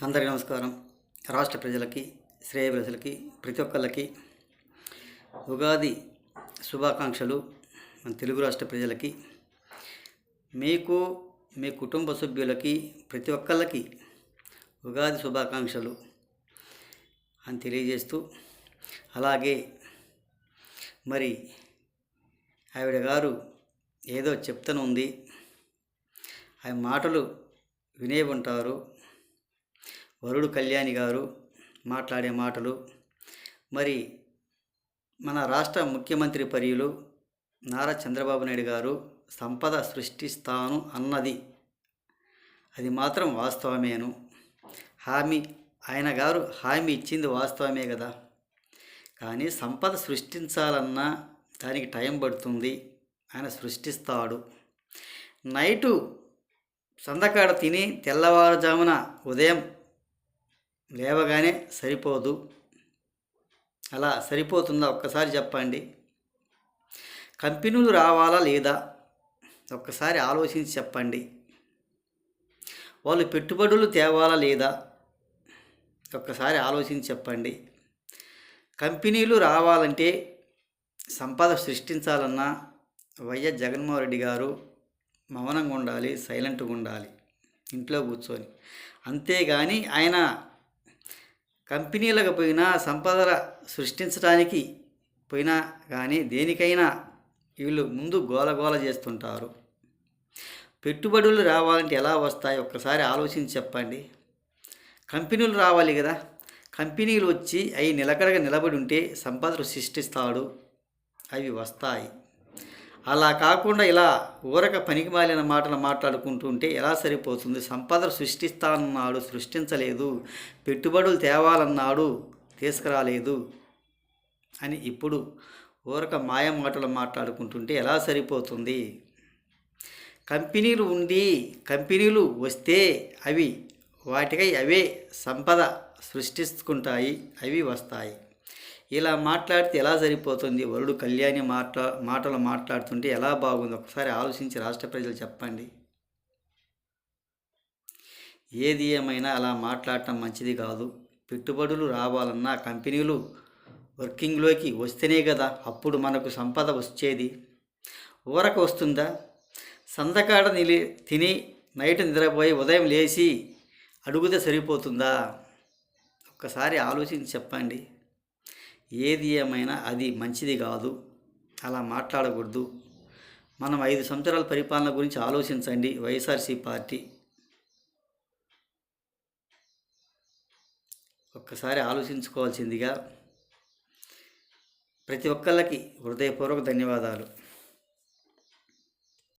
అందరికీ నమస్కారం. రాష్ట్ర ప్రజలకి, శ్రేయోభిలాషులకి, ప్రతి ఒక్కళ్ళకి ఉగాది శుభాకాంక్షలు. మన తెలుగు రాష్ట్ర ప్రజలకి, మీకు, మీ కుటుంబ సభ్యులకి, ప్రతి ఒక్కళ్ళకి ఉగాది శుభాకాంక్షలు అని తెలియజేస్తూ, అలాగే మరి ఆవిడ గారు ఏదో చెప్తూనుంది. ఆ మాటలు వినే ఉంటారు. వరుడు కళ్యాణి గారు మాట్లాడే మాటలు, మరి మన రాష్ట్ర ముఖ్యమంత్రి వర్యులు నారా చంద్రబాబు నాయుడు గారు సంపద సృష్టిస్తాను అన్నది అది మాత్రం వాస్తవమేను. ఆయన గారు హామీ ఇచ్చింది వాస్తవమే కదా. కానీ సంపద సృష్టించాలన్నా దానికి టైం పడుతుంది. ఆయన సృష్టిస్తాడు. నైటు సందకాడ తిని తెల్లవారుజామున ఉదయం లేవగానే సరిపోదు. అలా సరిపోతుందా ఒక్కసారి చెప్పండి. కంపెనీలు రావాలా లేదా ఒక్కసారి ఆలోచించి చెప్పండి. వాళ్ళు పెట్టుబడులు తేవాలా లేదా ఒక్కసారి ఆలోచించి చెప్పండి. కంపెనీలు రావాలంటే, సంపద సృష్టించాలన్నా వైఎస్ జగన్మోహన్ రెడ్డి గారు మౌనంగా ఉండాలి, సైలెంట్గా ఉండాలి, ఇంట్లో కూర్చొని. అంతేగాని ఆయన కంపెనీలకు పోయినా, సంపద సృష్టించడానికి పోయినా కానీ దేనికైనా వీళ్ళు ముందు గోలగోల చేస్తుంటారు. పెట్టుబడులు రావాలంటే ఎలా వస్తాయి ఒక్కసారి ఆలోచించి చెప్పండి. కంపెనీలు రావాలి కదా. కంపెనీలు వచ్చి అవి నిలకడగా నిలబడి ఉంటే సంపదలు సృష్టిస్తాడు, అవి వస్తాయి. అలా కాకుండా ఇలా ఊరక పనికిమాలిన మాటలు మాట్లాడుకుంటూ ఉంటే ఎలా సరిపోతుంది. సంపదలు సృష్టిస్తానన్నాడు, సృష్టించలేదు. పెట్టుబడులు తేవాలన్నాడు, తీసుకురాలేదు అని ఇప్పుడు ఊరక మాయ మాటలు మాట్లాడుకుంటుంటే ఎలా సరిపోతుంది. కంపెనీలు ఉండి, కంపెనీలు వస్తే అవి వాటికై అవే సంపద సృష్టించుకుంటాయి, అవి వస్తాయి. ఇలా మాట్లాడితే ఎలా సరిపోతుంది. వరుడు కళ్యాణి మాటలు మాట్లాడుతుంటే ఎలా బాగుంది ఒకసారి ఆలోచించి రాష్ట్ర ప్రజలు చెప్పండి. ఏది ఏమైనా అలా మాట్లాడటం మంచిది కాదు. పెట్టుబడులు రావాలన్నా కంపెనీలు వర్కింగ్లోకి వస్తేనే కదా అప్పుడు మనకు సంపద వచ్చేది. ఊరక వస్తుందా. సందకాడ తిని నైట్ నిద్రపోయి ఉదయం లేచి అడుగుతే సరిపోతుందా. ఒక్కసారి ఆలోచించి చెప్పండి. ఏది ఏమైనా అది మంచిది కాదు. అలా మాట్లాడకూడదు. మనం 5 సంవత్సరాల పరిపాలన గురించి ఆలోచించండి. వైఎస్ఆర్సీ పార్టీ ఒక్కసారి ఆలోచించుకోవాల్సిందిగా ప్రతి ఒక్కళ్ళకి హృదయపూర్వక ధన్యవాదాలు.